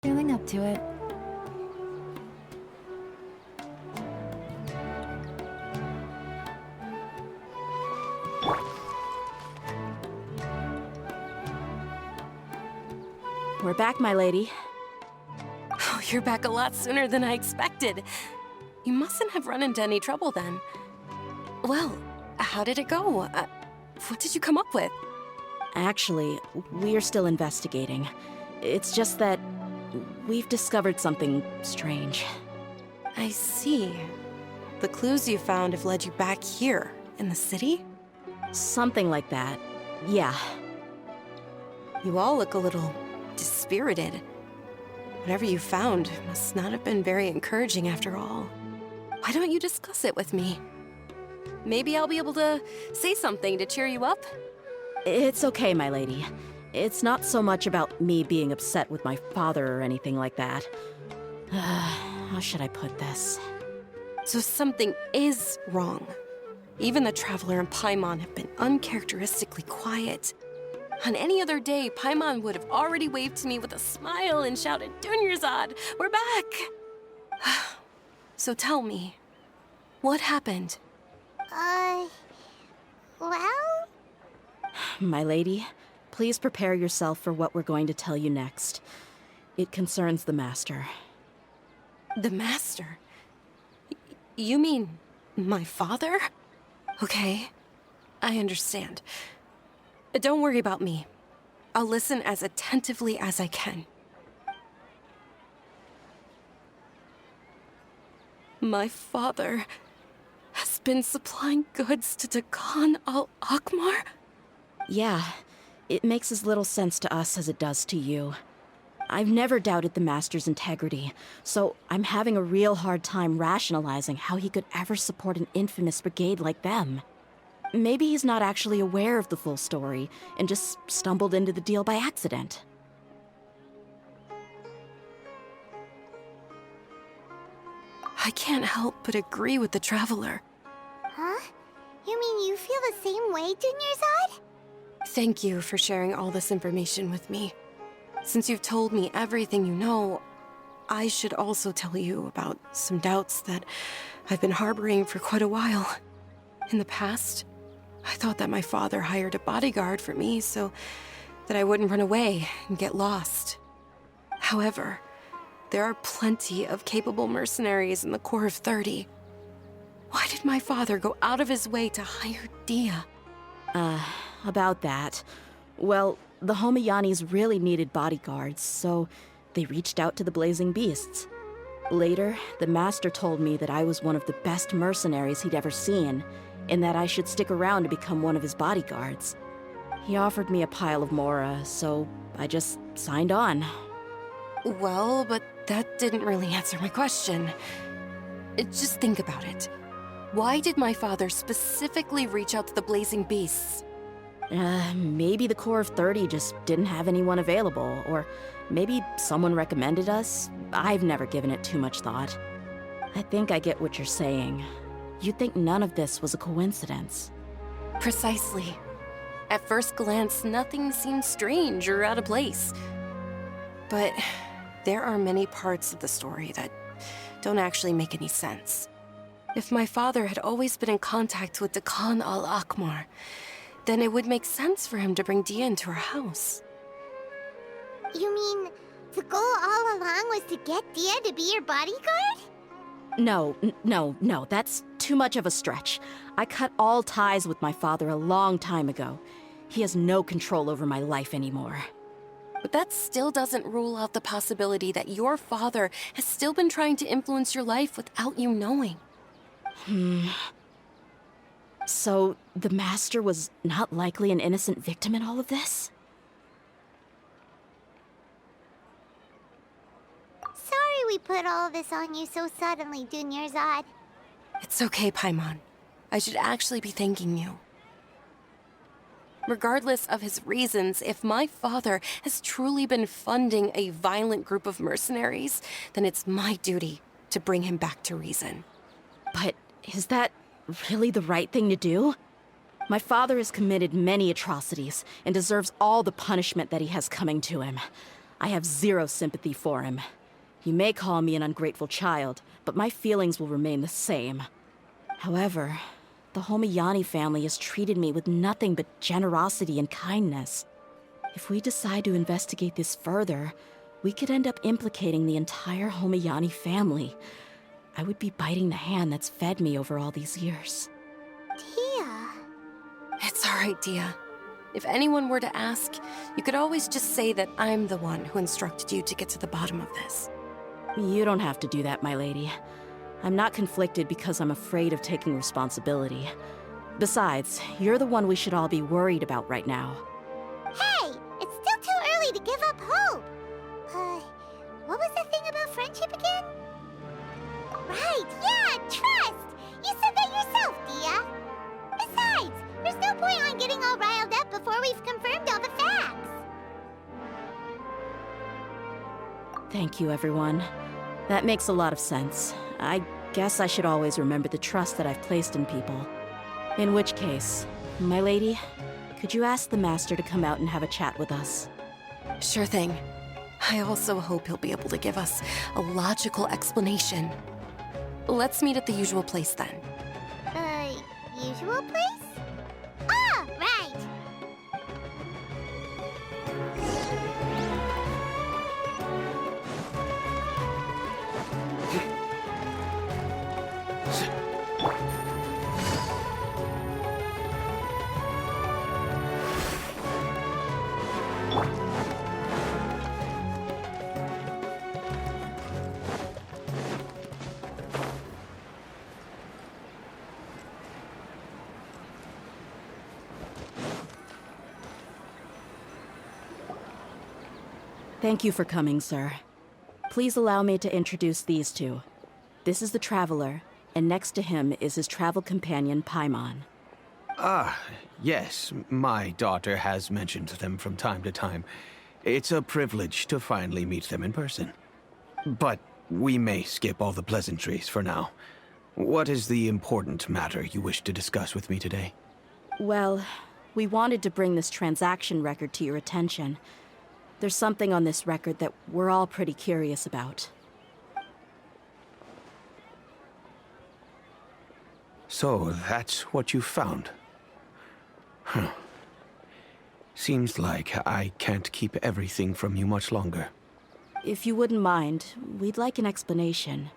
Feeling up to it. We're back, my lady. Oh, you're back a lot sooner than I expected. You mustn't have run into any trouble then. Well, how did it go? What did you come up with? Actually, we're still investigating. It's just that we've discovered something strange. I see. The clues you found have led you back here, in the city? Something like that. Yeah. You all look a little dispirited. Whatever you found must not have been very encouraging after all. Why don't you discuss it with me? Maybe I'll be able to say something to cheer you up? It's okay, my lady. It's not so much about me being upset with my father or anything like that. How should I put this? So something is wrong. Even the Traveler and Paimon have been uncharacteristically quiet. On any other day, Paimon would have already waved to me with a smile and shouted, "Dunyarzad, we're back!" So tell me, what happened? Well? My lady, please prepare yourself for what we're going to tell you next. It concerns the Master. The Master? You mean my father? Okay, I understand. Don't worry about me. I'll listen as attentively as I can. My father has been supplying goods to Dakan al-Akmar? Yeah, it makes as little sense to us as it does to you. I've never doubted the Master's integrity, so I'm having a real hard time rationalizing how he could ever support an infamous brigade like them. Maybe he's not actually aware of the full story and just stumbled into the deal by accident. I can't help but agree with the Traveler. Huh? You mean you feel the same way, Dunyarzad? Thank you for sharing all this information with me. Since you've told me everything you know, I should also tell you about some doubts that I've been harboring for quite a while. In the past, I thought that my father hired a bodyguard for me so that I wouldn't run away and get lost. However, there are plenty of capable mercenaries in the Corps of 30. Why did my father go out of his way to hire Dehya? About that. Well, the Homayanis really needed bodyguards, so they reached out to the Blazing Beasts. Later, the Master told me that I was one of the best mercenaries he'd ever seen, and that I should stick around to become one of his bodyguards. He offered me a pile of mora, so I just signed on. Well, but that didn't really answer my question. Just think about it. Why did my father specifically reach out to the Blazing Beasts? Maybe the Corps of 30 just didn't have anyone available, or maybe someone recommended us. I've never given it too much thought. I think I get what you're saying. You'd think none of this was a coincidence. Precisely. At first glance, nothing seems strange or out of place. But there are many parts of the story that don't actually make any sense. If my father had always been in contact with Dakan al-Akmar, then it would make sense for him to bring Dehya into our house. You mean the goal all along was to get Dehya to be your bodyguard? No, that's too much of a stretch. I cut all ties with my father a long time ago. He has no control over my life anymore. But that still doesn't rule out the possibility that your father has still been trying to influence your life without you knowing. So, the Master was not likely an innocent victim in all of this? Sorry we put all this on you so suddenly, Dunyarzad. It's okay, Paimon. I should actually be thanking you. Regardless of his reasons, if my father has truly been funding a violent group of mercenaries, then it's my duty to bring him back to reason. But is that really the right thing to do? My father has committed many atrocities and deserves all the punishment that he has coming to him. I have zero sympathy for him. You may call me an ungrateful child, but my feelings will remain the same. However, the Homiyani family has treated me with nothing but generosity and kindness. If we decide to investigate this further, we could end up implicating the entire Homiyani family. I would be biting the hand that's fed me over all these years. Dehya. It's all right, Dia. If anyone were to ask, you could always just say that I'm the one who instructed you to get to the bottom of this. You don't have to do that, my lady. I'm not conflicted because I'm afraid of taking responsibility. Besides, you're the one we should all be worried about right now. Hey, it's still too early to give up hope. What was the thing about friendship again? Right, yeah, trust! You said that yourself, Dehya. Besides, there's no point on getting all riled up before we've confirmed all the facts. Thank you, everyone. That makes a lot of sense. I guess I should always remember the trust that I've placed in people. In which case, my lady, could you ask the Master to come out and have a chat with us? Sure thing. I also hope he'll be able to give us a logical explanation. Let's meet at the usual place then. Usual place? Ah, right! Thank you for coming, sir. Please allow me to introduce these two. This is the Traveler, and next to him is his travel companion, Paimon. Ah, yes. My daughter has mentioned them from time to time. It's a privilege to finally meet them in person. But we may skip all the pleasantries for now. What is the important matter you wish to discuss with me today? Well, we wanted to bring this transaction record to your attention. There's something on this record that we're all pretty curious about. So, that's what you found? Huh. Seems like I can't keep everything from you much longer. If you wouldn't mind, we'd like an explanation.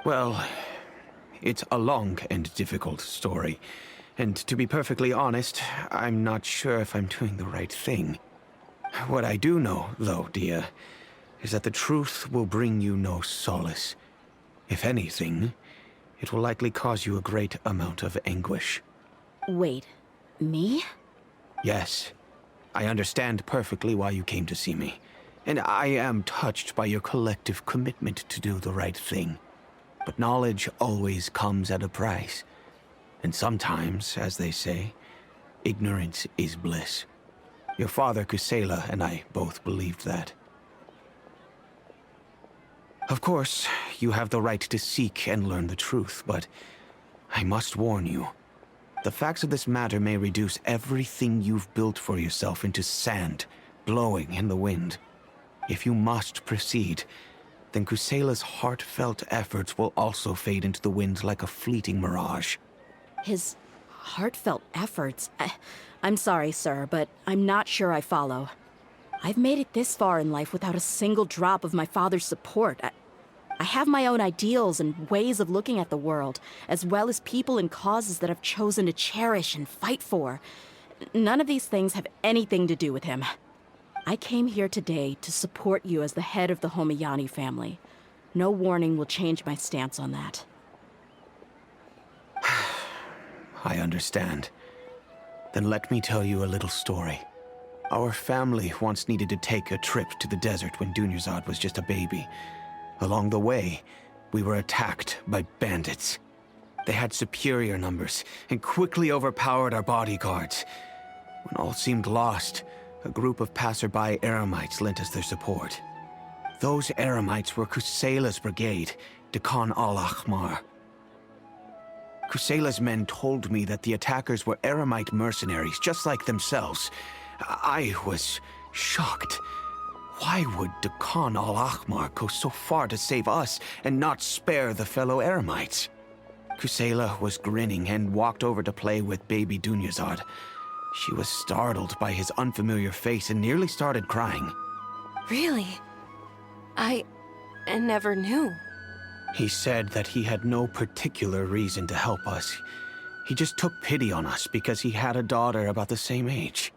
Well, it's a long and difficult story. And to be perfectly honest, I'm not sure if I'm doing the right thing. What I do know, though, Dehya, is that the truth will bring you no solace. If anything, it will likely cause you a great amount of anguish. Wait, me? Yes, I understand perfectly why you came to see me. And I am touched by your collective commitment to do the right thing. But knowledge always comes at a price. And sometimes, as they say, ignorance is bliss. Your father, Kusela, and I both believed that. Of course, you have the right to seek and learn the truth, but I must warn you. The facts of this matter may reduce everything you've built for yourself into sand, blowing in the wind. If you must proceed, then Kusela's heartfelt efforts will also fade into the wind like a fleeting mirage. His heartfelt efforts? I'm sorry, sir, but I'm not sure I follow. I've made it this far in life without a single drop of my father's support. I have my own ideals and ways of looking at the world, as well as people and causes that I've chosen to cherish and fight for. None of these things have anything to do with him. I came here today to support you as the head of the Homiyani family. No warning will change my stance on that. I understand. Then let me tell you a little story. Our family once needed to take a trip to the desert when Dunyarzad was just a baby. Along the way, we were attacked by bandits. They had superior numbers and quickly overpowered our bodyguards. When all seemed lost, a group of passerby Eremites lent us their support. Those Eremites were Kusela's brigade, Dekan al-Ahmar. Kusela's men told me that the attackers were Eremite mercenaries, just like themselves. I was shocked. Why would Dakan al-Ahmar go so far to save us and not spare the fellow Eremites? Kusela was grinning and walked over to play with baby Dunyazad. She was startled by his unfamiliar face and nearly started crying. Really? I never knew. He said that he had no particular reason to help us. He just took pity on us because he had a daughter about the same age.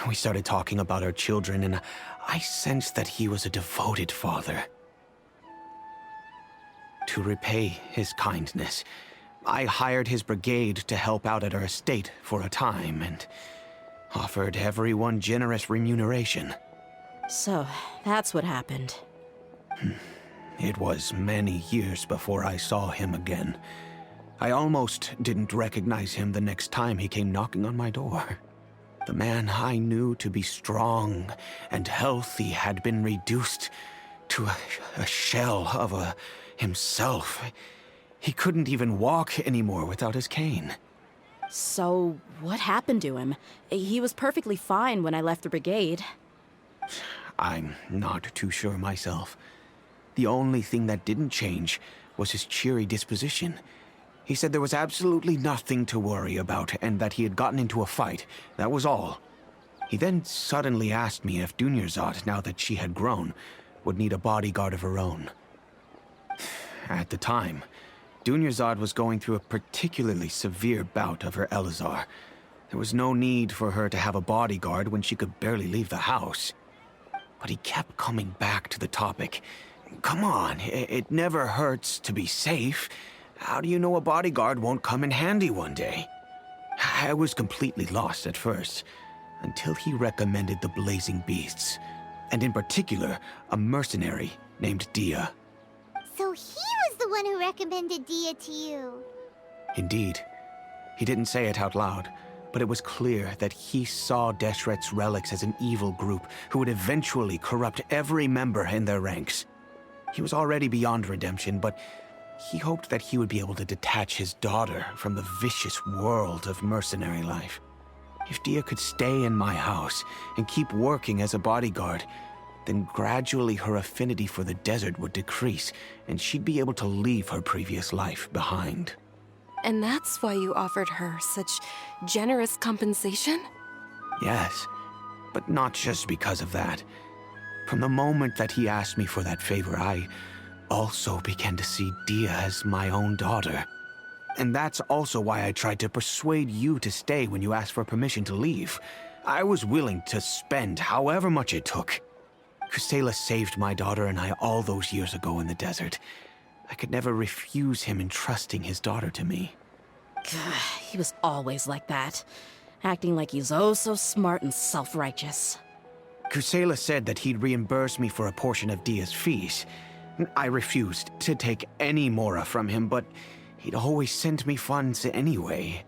We started talking about our children, and I sensed that he was a devoted father. To repay his kindness, I hired his brigade to help out at our estate for a time and offered everyone generous remuneration. So, that's what happened. It was many years before I saw him again. I almost didn't recognize him the next time he came knocking on my door. The man I knew to be strong and healthy had been reduced to a shell of himself. He couldn't even walk anymore without his cane. So, what happened to him? He was perfectly fine when I left the brigade. I'm not too sure myself. The only thing that didn't change was his cheery disposition. He said there was absolutely nothing to worry about and that he had gotten into a fight. That was all. He then suddenly asked me if Dunyazad, now that she had grown, would need a bodyguard of her own. At the time, Dunyazad was going through a particularly severe bout of her Elazar. There was no need for her to have a bodyguard when she could barely leave the house. But he kept coming back to the topic. Come on, it never hurts to be safe. How do you know a bodyguard won't come in handy one day? I was completely lost at first, until he recommended the Blazing Beasts, and in particular, a mercenary named Dehya. So he was the one who recommended Dehya to you. Indeed. He didn't say it out loud, but it was clear that he saw Deshret's relics as an evil group who would eventually corrupt every member in their ranks. He was already beyond redemption, but he hoped that he would be able to detach his daughter from the vicious world of mercenary life. If Dehya could stay in my house and keep working as a bodyguard, then gradually her affinity for the desert would decrease, and she'd be able to leave her previous life behind. And that's why you offered her such generous compensation? Yes, but not just because of that. From the moment that he asked me for that favor, I also began to see Dehya as my own daughter. And that's also why I tried to persuade you to stay when you asked for permission to leave. I was willing to spend however much it took. Kusela saved my daughter and I all those years ago in the desert. I could never refuse him entrusting his daughter to me. He was always like that, acting like he's oh so smart and self-righteous. Kusela said that he'd reimburse me for a portion of Dehya's fees. I refused to take any mora from him, but he'd always sent me funds anyway.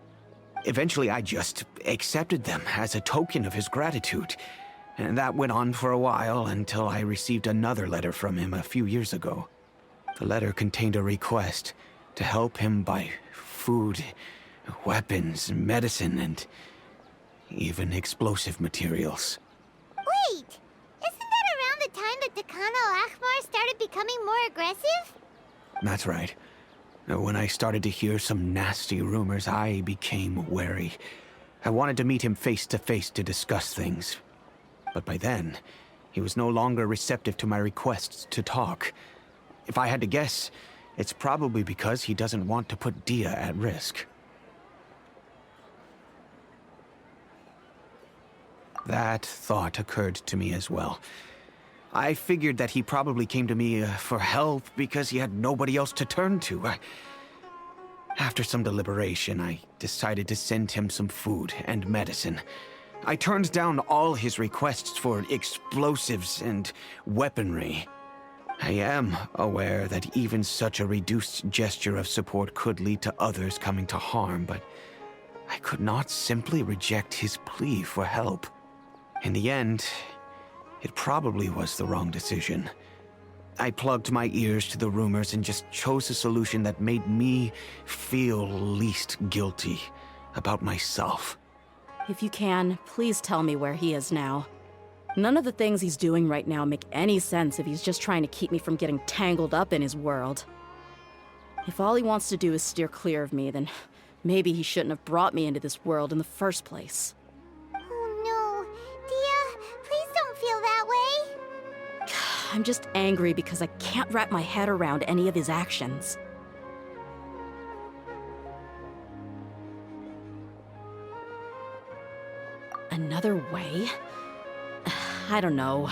Eventually, I just accepted them as a token of his gratitude. And that went on for a while until I received another letter from him a few years ago. The letter contained a request to help him buy food, weapons, medicine, and even explosive materials. Wait! Isn't that around the time that Dakan al-Ahmar started becoming more aggressive? That's right. When I started to hear some nasty rumors, I became wary. I wanted to meet him face to face to discuss things. But by then, he was no longer receptive to my requests to talk. If I had to guess, it's probably because he doesn't want to put Dehya at risk. That thought occurred to me as well. I figured that he probably came to me for help because he had nobody else to turn to. After some deliberation, I decided to send him some food and medicine. I turned down all his requests for explosives and weaponry. I am aware that even such a reduced gesture of support could lead to others coming to harm, but I could not simply reject his plea for help. In the end, it probably was the wrong decision. I plugged my ears to the rumors and just chose a solution that made me feel least guilty about myself. If you can, please tell me where he is now. None of the things he's doing right now make any sense if he's just trying to keep me from getting tangled up in his world. If all he wants to do is steer clear of me, then maybe he shouldn't have brought me into this world in the first place. Oh no. Dehya, please don't feel that way. I'm just angry because I can't wrap my head around any of his actions. Another way? I don't know.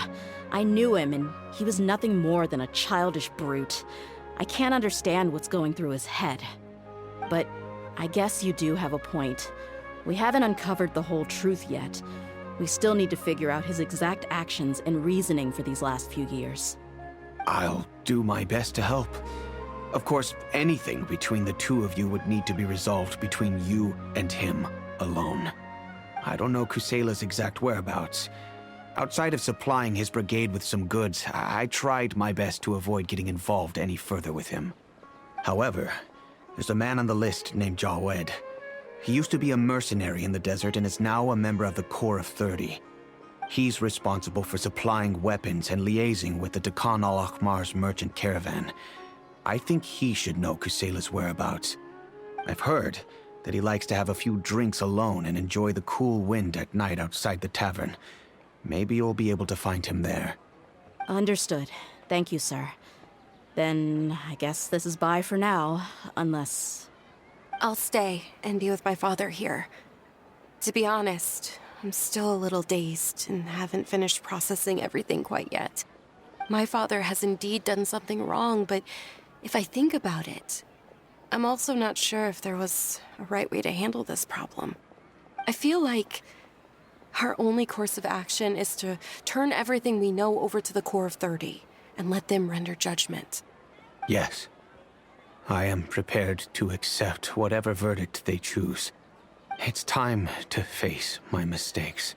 I knew him, and he was nothing more than a childish brute. I can't understand what's going through his head. But I guess you do have a point. We haven't uncovered the whole truth yet. We still need to figure out his exact actions and reasoning for these last few years. I'll do my best to help. Of course, anything between the two of you would need to be resolved between you and him alone. I don't know Kusela's exact whereabouts. Outside of supplying his brigade with some goods, I tried my best to avoid getting involved any further with him. However, there's a man on the list named Jawed. He used to be a mercenary in the desert and is now a member of the Corps of 30. He's responsible for supplying weapons and liaising with the Dakan al-Akhmar's merchant caravan. I think he should know Kusela's whereabouts. I've heard that he likes to have a few drinks alone and enjoy the cool wind at night outside the tavern. Maybe you'll be able to find him there. Understood. Thank you, sir. Then I guess this is bye for now, unless... I'll stay and be with my father here. To be honest, I'm still a little dazed and haven't finished processing everything quite yet. My father has indeed done something wrong, but if I think about it, I'm also not sure if there was a right way to handle this problem. I feel like our only course of action is to turn everything we know over to the Corps of 30 and let them render judgment. Yes. I am prepared to accept whatever verdict they choose. It's time to face my mistakes.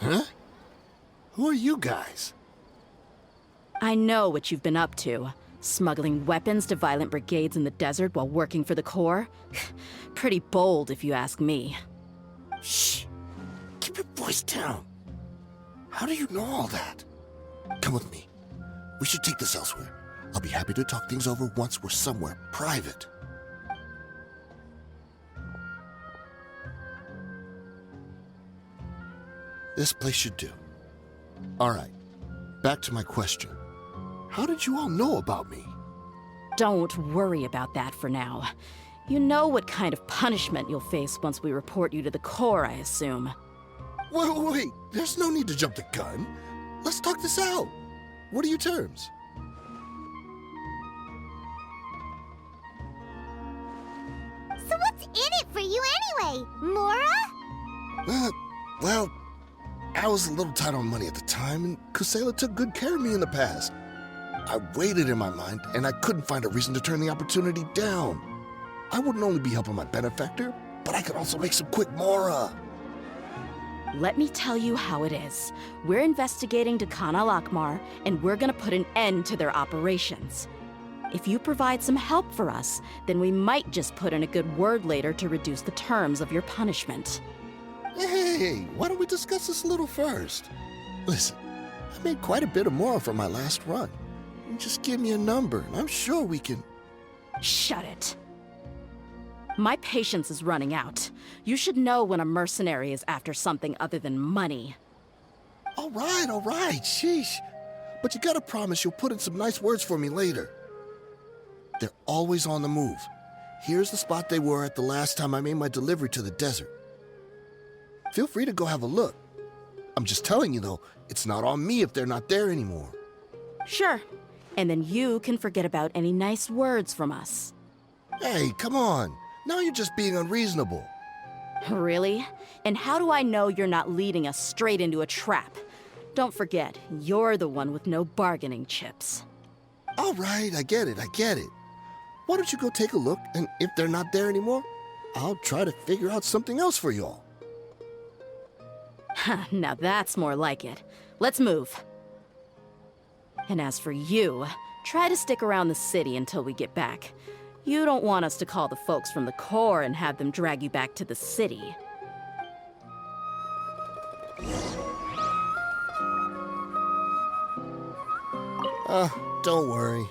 Huh? Who are you guys? I know what you've been up to. Smuggling weapons to violent brigades in the desert while working for the Corps? Pretty bold, if you ask me. Shh. Keep your voice down. How do you know all that? Come with me. We should take this elsewhere. I'll be happy to talk things over once we're somewhere private. This place should do. All right. Back to my question. How did you all know about me? Don't worry about that for now. You know what kind of punishment you'll face once we report you to the Corps, I assume. Wait. There's no need to jump the gun. Let's talk this out. What are your terms? So what's in it for you anyway, Mora? Well, I was a little tight on money at the time, and Kusela took good care of me in the past. I waited in my mind, and I couldn't find a reason to turn the opportunity down. I wouldn't only be helping my benefactor, but I could also make some quick mora. Let me tell you how it is. We're investigating Dekhan al-Akmar, and we're gonna put an end to their operations. If you provide some help for us, then we might just put in a good word later to reduce the terms of your punishment. Hey, why don't we discuss this a little first? Listen, I made quite a bit of mora from my last run. Just give me a number, and I'm sure we can... Shut it. My patience is running out. You should know when a mercenary is after something other than money. All right, sheesh. But you gotta promise you'll put in some nice words for me later. They're always on the move. Here's the spot they were at the last time I made my delivery to the desert. Feel free to go have a look. I'm just telling you, though, it's not on me if they're not there anymore. Sure. And then you can forget about any nice words from us. Hey, come on. Now you're just being unreasonable. Really? And how do I know you're not leading us straight into a trap? Don't forget, you're the one with no bargaining chips. All right, I get it. Why don't you go take a look, and if they're not there anymore, I'll try to figure out something else for y'all. Now that's more like it. Let's move. And as for you, try to stick around the city until we get back. You don't want us to call the folks from the Corps and have them drag you back to the city. Don't worry.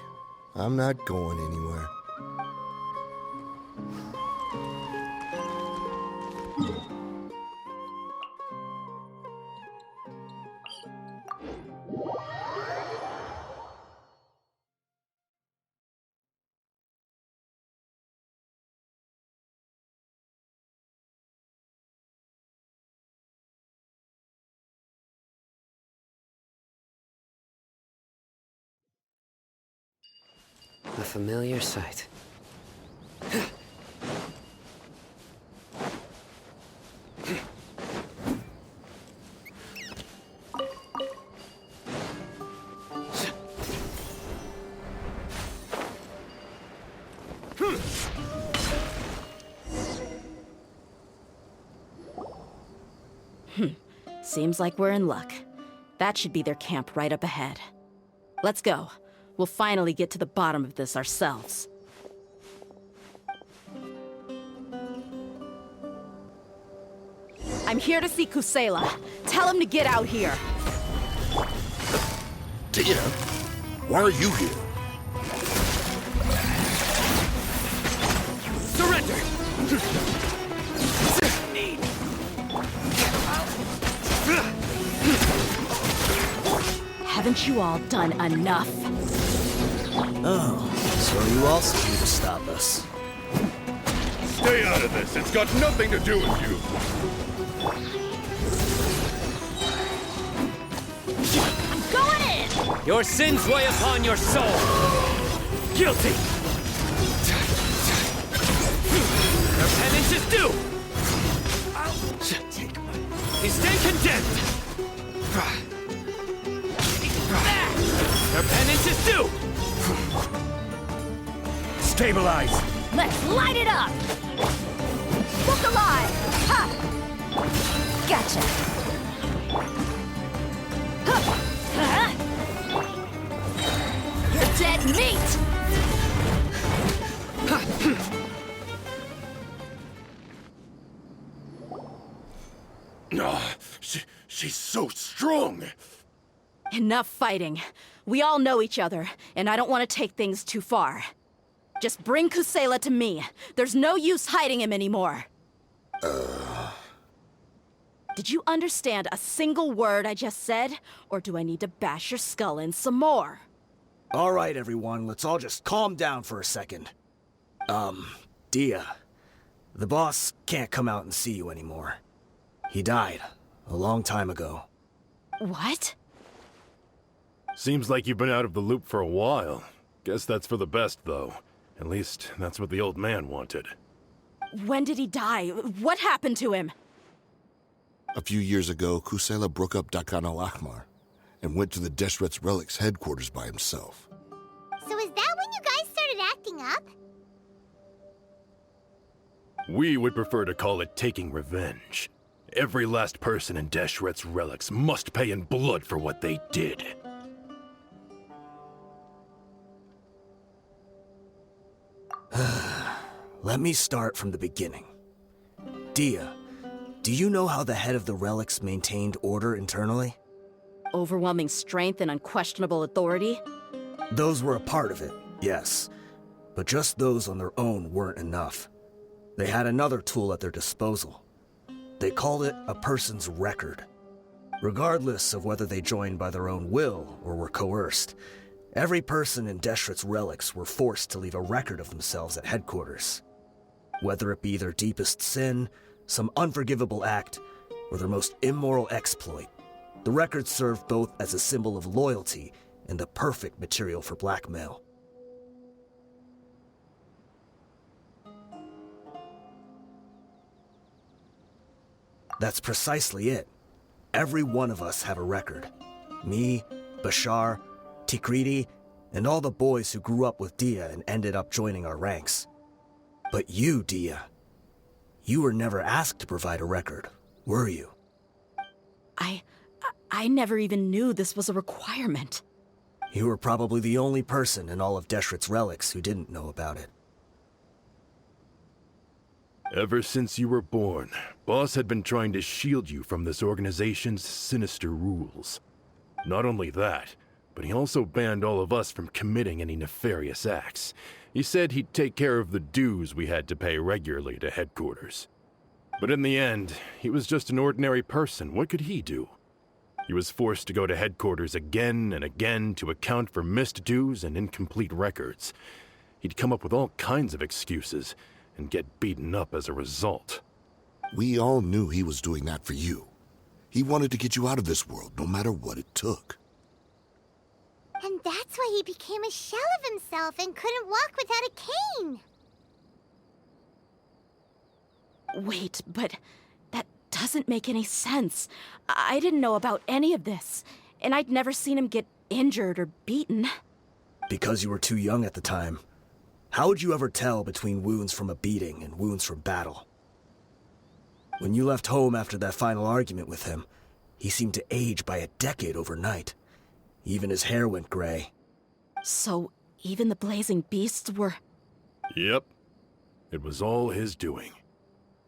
I'm not going anywhere. A familiar sight. Seems like we're in luck. That should be their camp right up ahead. Let's go. We'll finally get to the bottom of this ourselves. I'm here to see Kusela. Tell him to get out here. Dehya, why are you here? Surrender! Haven't you all done enough? Oh, so you also need to stop us. Stay out of this. It's got nothing to do with you. I'm going in! Your sins weigh upon your soul! Guilty! Your penance is due! You stand condemned! Your penance is due! Stabilize! Let's light it up! Look alive! Ha! Gotcha! Huh? You're dead meat! She's so strong. Enough fighting. We all know each other, and I don't want to take things too far. Just bring Kusela to me. There's no use hiding him anymore. Did you understand a single word I just said? Or do I need to bash your skull in some more? All right, everyone, let's all just calm down for a second. Dehya, the boss can't come out and see you anymore. He died a long time ago. What? Seems like you've been out of the loop for a while. Guess that's for the best, though. At least, that's what the old man wanted. When did he die? What happened to him? A few years ago, Kusela broke up Dakan al-Ahmar and went to the Deshret's Relics headquarters by himself. So is that when you guys started acting up? We would prefer to call it taking revenge. Every last person in Deshret's Relics must pay in blood for what they did. Let me start from the beginning. Dehya, do you know how the head of the Relics maintained order internally? Overwhelming strength and unquestionable authority? Those were a part of it, yes. But just those on their own weren't enough. They had another tool at their disposal. They called it a person's record. Regardless of whether they joined by their own will or were coerced, every person in Deshret's Relics were forced to leave a record of themselves at headquarters. Whether it be their deepest sin, some unforgivable act, or their most immoral exploit, the record served both as a symbol of loyalty and the perfect material for blackmail. That's precisely it. Every one of us have a record. Me, Bashar, Tikriti, and all the boys who grew up with Dehya and ended up joining our ranks. But you, Dehya, you were never asked to provide a record, were you? I never even knew this was a requirement. You were probably the only person in all of Deshret's Relics who didn't know about it. Ever since you were born, Boss had been trying to shield you from this organization's sinister rules. Not only that, but he also banned all of us from committing any nefarious acts. He said he'd take care of the dues we had to pay regularly to headquarters. But in the end, he was just an ordinary person. What could he do? He was forced to go to headquarters again and again to account for missed dues and incomplete records. He'd come up with all kinds of excuses and get beaten up as a result. We all knew he was doing that for you. He wanted to get you out of this world, no matter what it took. And that's why he became a shell of himself and couldn't walk without a cane. Wait, but that doesn't make any sense. I didn't know about any of this, and I'd never seen him get injured or beaten. Because you were too young at the time. How would you ever tell between wounds from a beating and wounds from battle? When you left home after that final argument with him, he seemed to age by a decade overnight. Even his hair went gray. So, even the blazing beasts were... Yep. It was all his doing.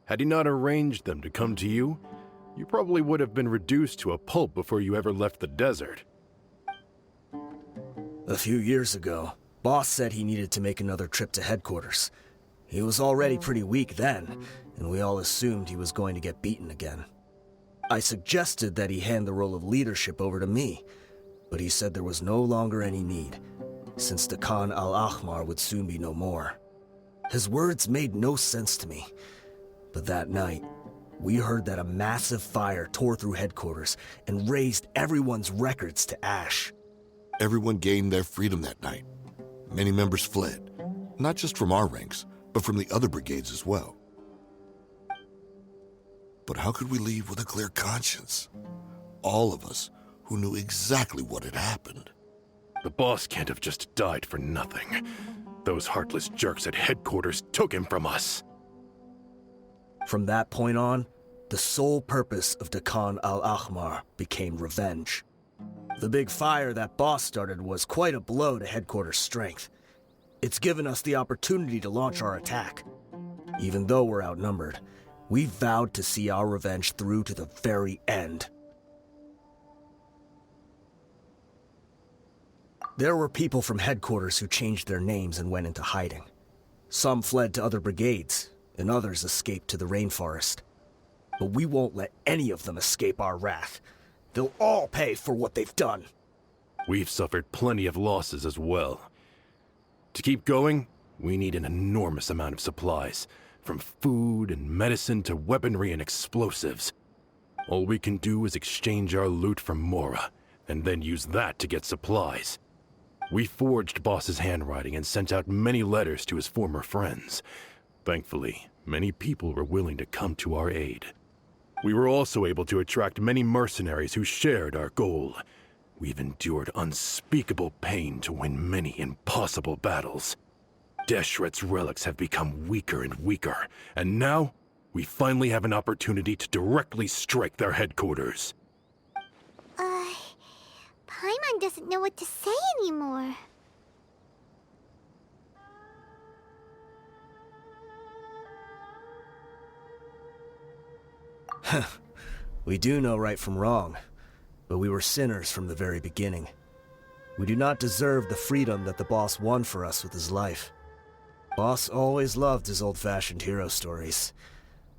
Had he not arranged them to come to you, you probably would have been reduced to a pulp before you ever left the desert. A few years ago, Boss said he needed to make another trip to headquarters. He was already pretty weak then, and we all assumed he was going to get beaten again. I suggested that he hand the role of leadership over to me, but he said there was no longer any need, since the Khan al-Ahmar would soon be no more. His words made no sense to me, but that night, we heard that a massive fire tore through headquarters and razed everyone's records to ash. Everyone gained their freedom that night. Many members fled, not just from our ranks, but from the other brigades as well. But how could we leave with a clear conscience? All of us who knew exactly what had happened. The boss can't have just died for nothing. Those heartless jerks at headquarters took him from us. From that point on, the sole purpose of Dakan al-Ahmar became revenge. The big fire that Boss started was quite a blow to headquarters' strength. It's given us the opportunity to launch our attack. Even though we're outnumbered, we vowed to see our revenge through to the very end. There were people from headquarters who changed their names and went into hiding. Some fled to other brigades, and others escaped to the rainforest. But we won't let any of them escape our wrath. They'll all pay for what they've done. We've suffered plenty of losses as well. To keep going, we need an enormous amount of supplies, from food and medicine to weaponry and explosives. All we can do is exchange our loot from Mora, and then use that to get supplies. We forged Boss's handwriting and sent out many letters to his former friends. Thankfully, many people were willing to come to our aid. We were also able to attract many mercenaries who shared our goal. We've endured unspeakable pain to win many impossible battles. Deshret's relics have become weaker and weaker, and now we finally have an opportunity to directly strike their headquarters. Paimon doesn't know what to say anymore. We do know right from wrong, but we were sinners from the very beginning. We do not deserve the freedom that the boss won for us with his life. Boss always loved his old-fashioned hero stories.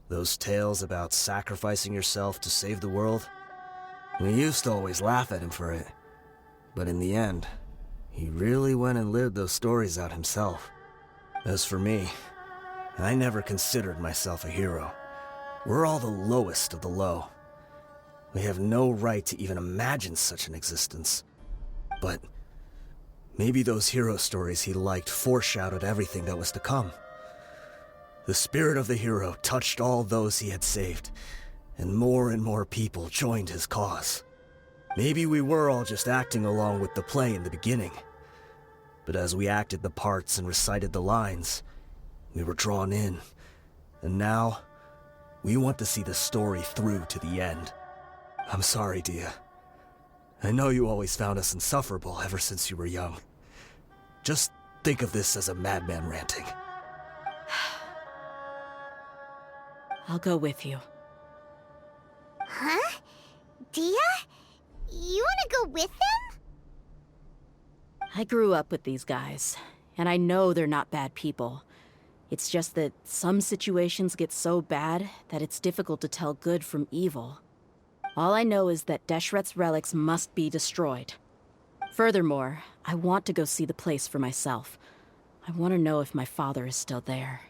Those tales about sacrificing yourself to save the world. We used to always laugh at him for it. But in the end, he really went and lived those stories out himself. As for me, I never considered myself a hero. We're all the lowest of the low. We have no right to even imagine such an existence. But maybe those hero stories he liked foreshadowed everything that was to come. The spirit of the hero touched all those he had saved, and more people joined his cause. Maybe we were all just acting along with the play in the beginning. But as we acted the parts and recited the lines, we were drawn in. And now, we want to see the story through to the end. I'm sorry, Dehya. I know you always found us insufferable ever since you were young. Just think of this as a madman ranting. I'll go with you. Huh? Dehya? You want to go with them? I grew up with these guys, and I know they're not bad people. It's just that some situations get so bad that it's difficult to tell good from evil. All I know is that Deshret's relics must be destroyed. Furthermore, I want to go see the place for myself. I want to know if my father is still there.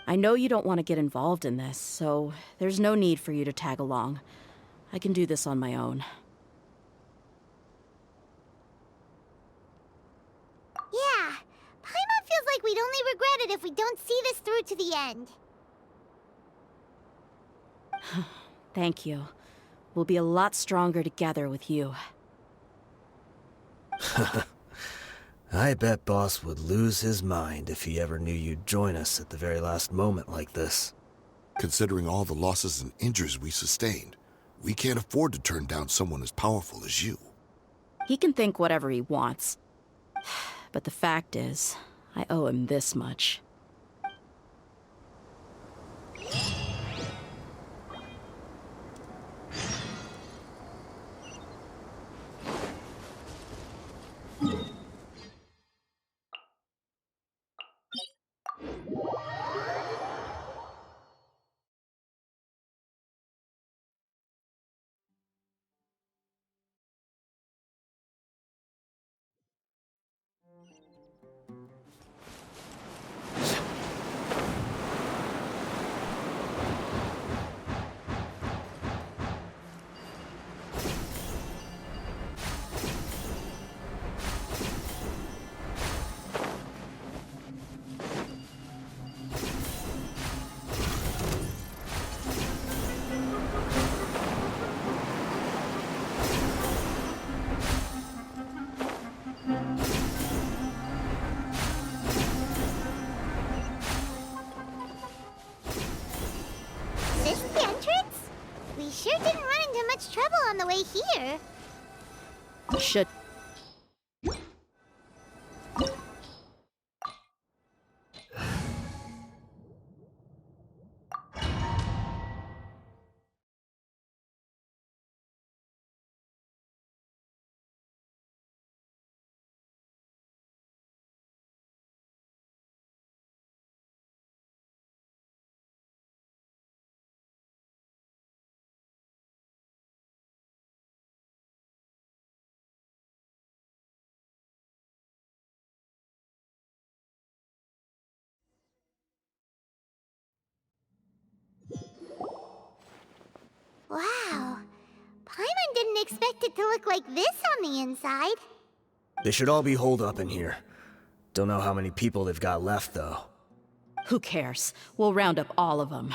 I know you don't want to get involved in this, so there's no need for you to tag along. I can do this on my own. Yeah, Paimon feels like we'd only regret it if we don't see this through to the end. Thank you. We'll be a lot stronger together with you. I bet Boss would lose his mind if he ever knew you'd join us at the very last moment like this. Considering all the losses and injuries we sustained, we can't afford to turn down someone as powerful as you. He can think whatever he wants. But the fact is, I owe him this much. Is this the entrance? We sure didn't run into much trouble on the way here. Should... Wow. Paimon didn't expect it to look like this on the inside. They should all be holed up in here. Don't know how many people they've got left, though. Who cares? We'll round up all of them.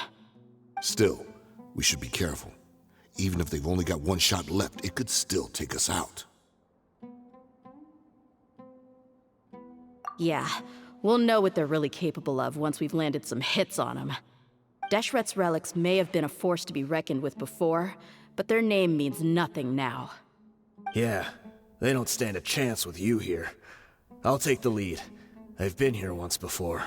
Still, We should be careful. Even if they've only got one shot left, it could still take us out. Yeah, we'll know what they're really capable of once we've landed some hits on them. Deshret's relics may have been a force to be reckoned with before, but their name means nothing now. Yeah, they don't stand a chance with you here. I'll take the lead. I've been here once before.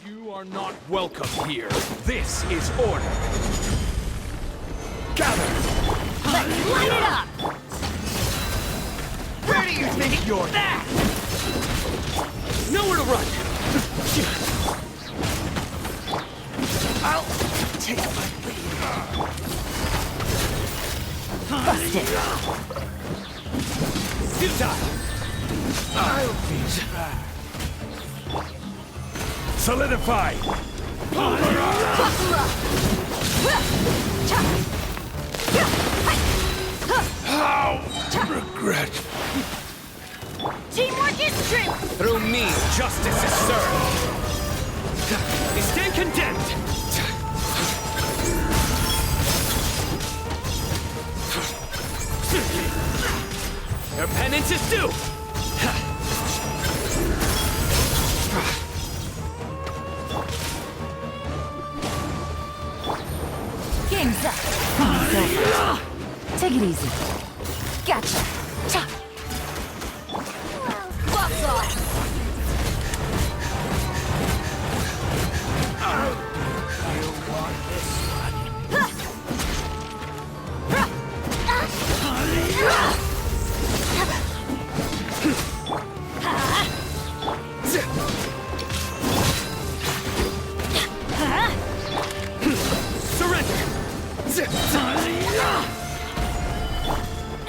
You are not welcome here. This is order. Gather! Let's light it up! Where do you think you're at? Nowhere to run! I'll take my lead. Busted! Futile! I'll be back. Solidify! Buckle up! How regret! Teamwork is strength! Through me, justice is served! They stand condemned! Their penance is due! Game's up. It's over. Take it easy. Gotcha. Cha. Bucks off.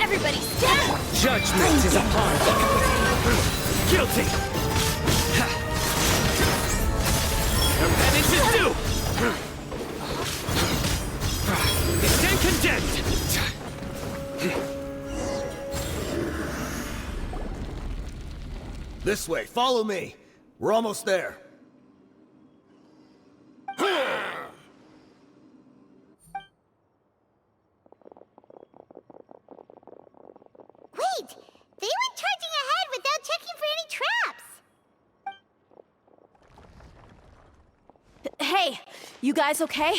Everybody stand! Judgment is upon you! Guilty! Their penance is due! They stand condemned! This way, follow me. We're almost there. Wait! They went charging ahead without checking for any traps! Hey, you guys okay?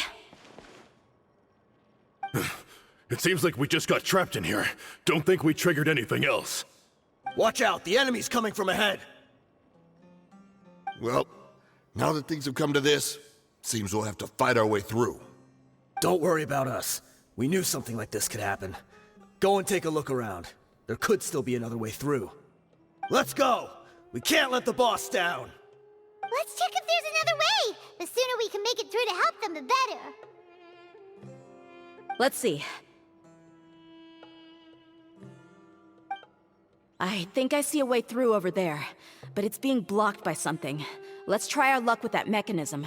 It seems like we just got trapped in here. Don't think we triggered anything else. Watch out, the enemy's coming from ahead. Well, now that things have come to this, seems we'll have to fight our way through. Don't worry about us. We knew something like this could happen. Go and take a look around. There could still be another way through. Let's go! We can't let the boss down! Let's check if there's another way! The sooner we can make it through to help them, the better! Let's see. I think I see a way through over there, but it's being blocked by something. Let's try our luck with that mechanism.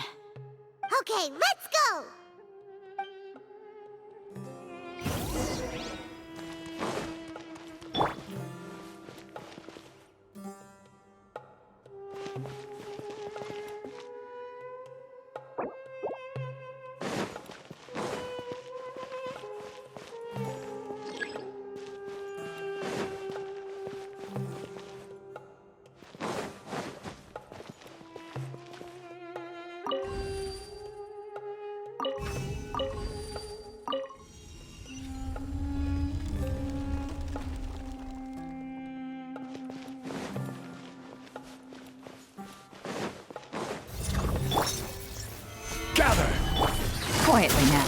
Okay, let's go! Gather! Quietly now.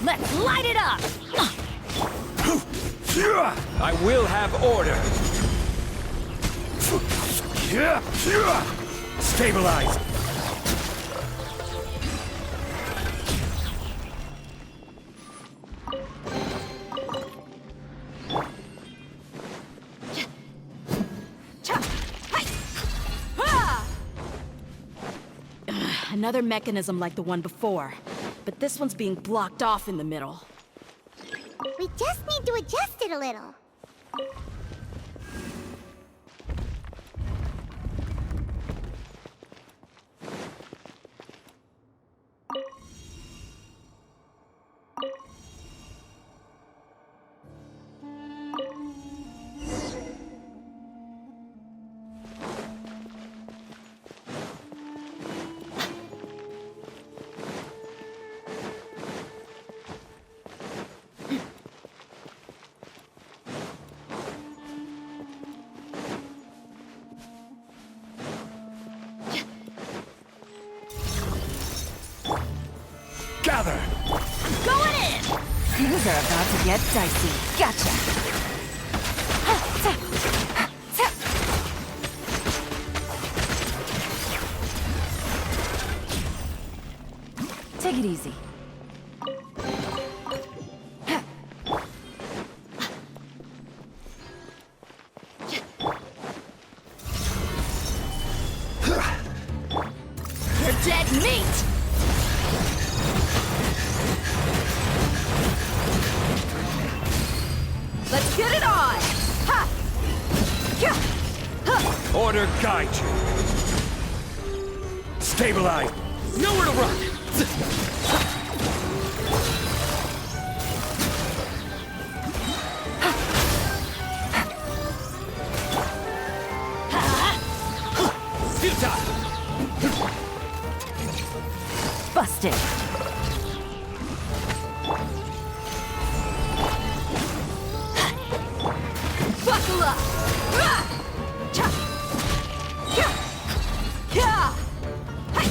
Let's light it up! I will have order! Stabilize! Another mechanism like the one before. but this one's being blocked off in the middle. We just need to adjust it a little. Gather! Going in! Things are about to get dicey. Gotcha. Take it easy. You're dead meat! Let's get it on! Ha! Yeah! Huh! Order guide you. Stabilize. Nowhere to run. Futile. Busted. Buckle up! Rah! Cha! Yeah! Yeah! Hi!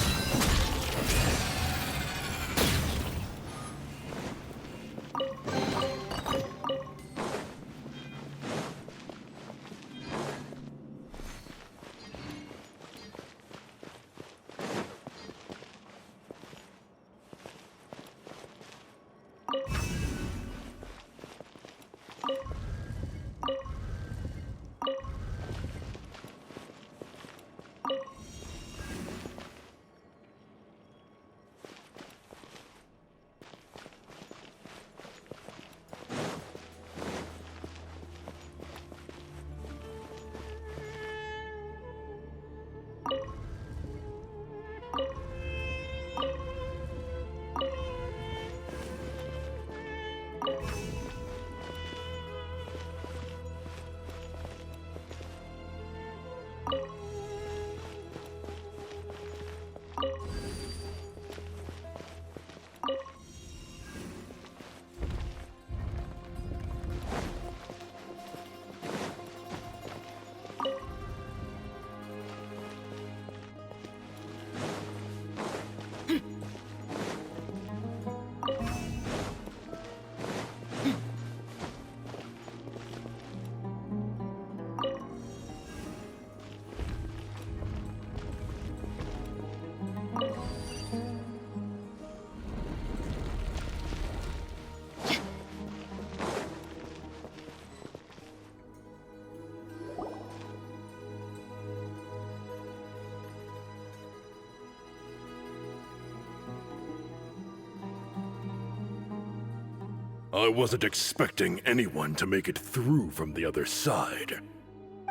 I wasn't expecting anyone to make it through from the other side.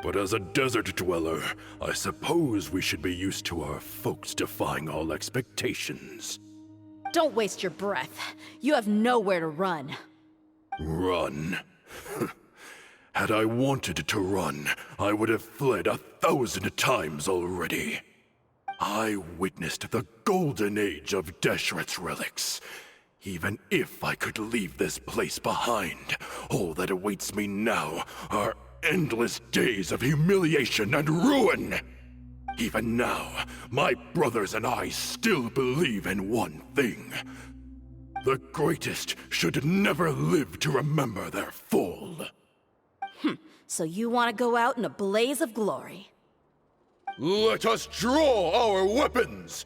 But as a desert dweller, I suppose we should be used to our folks defying all expectations. Don't waste your breath. You have nowhere to run. Run? Had I wanted to run, I would have fled 1,000 times already. I witnessed the golden age of Deshret's relics. Even if I could leave this place behind, all that awaits me now are endless days of humiliation and ruin. Even now, my brothers and I still believe in one thing. The greatest should never live to remember their fall. So you want to go out in a blaze of glory. Let us draw our weapons!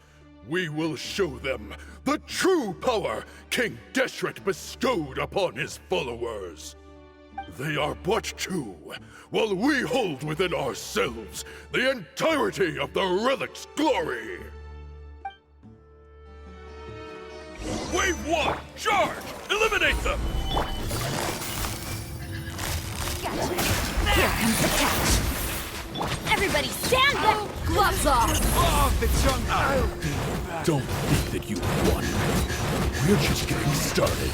We will show them the true power King Deshret bestowed upon his followers. They are but two, while we hold within ourselves the entirety of the relic's glory. Wave 1, charge! Eliminate them! Gotcha. Here comes the catch. Everybody stand back! Gloves off! Don't think that you won. We're just getting started.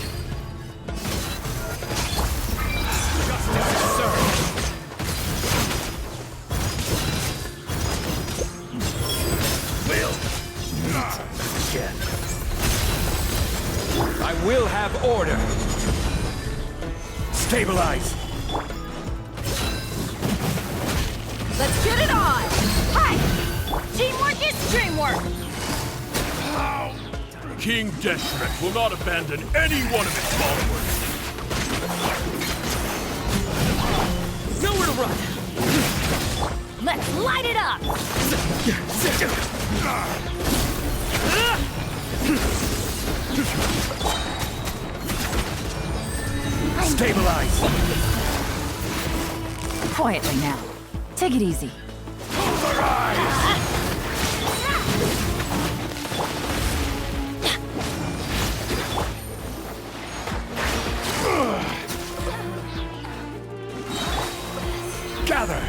Justice served. Again. I will have order. Stabilize. Let's get it on! Hi! Teamwork is dreamwork! King Deaththreat will not abandon any one of its followers. Nowhere to run. Let's light it up! Stabilize. Quietly now. Take it easy. Gather.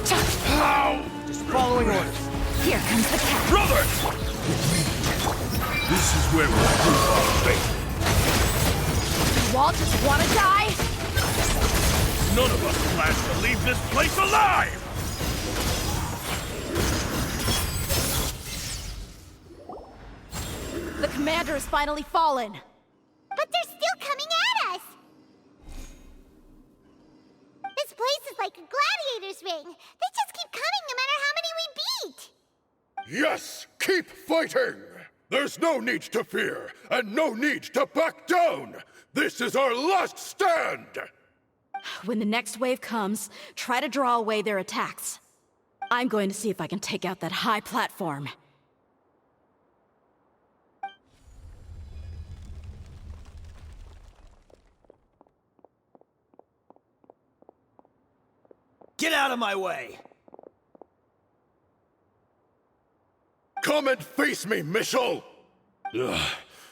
Just following orders. Here comes the cat. Brothers! This is where we'll prove our faith. You all just wanna die? None of us plans to leave this place alive! The commander has finally fallen. But they're still coming at us! This place is like a gladiator's ring. They just keep coming no matter how many we beat! Yes, keep fighting! There's no need to fear, and no need to back down! This is our last stand! When the next wave comes, try to draw away their attacks. I'm going to see if I can take out that high platform. Get out of my way! Come and face me, Michel! Ugh,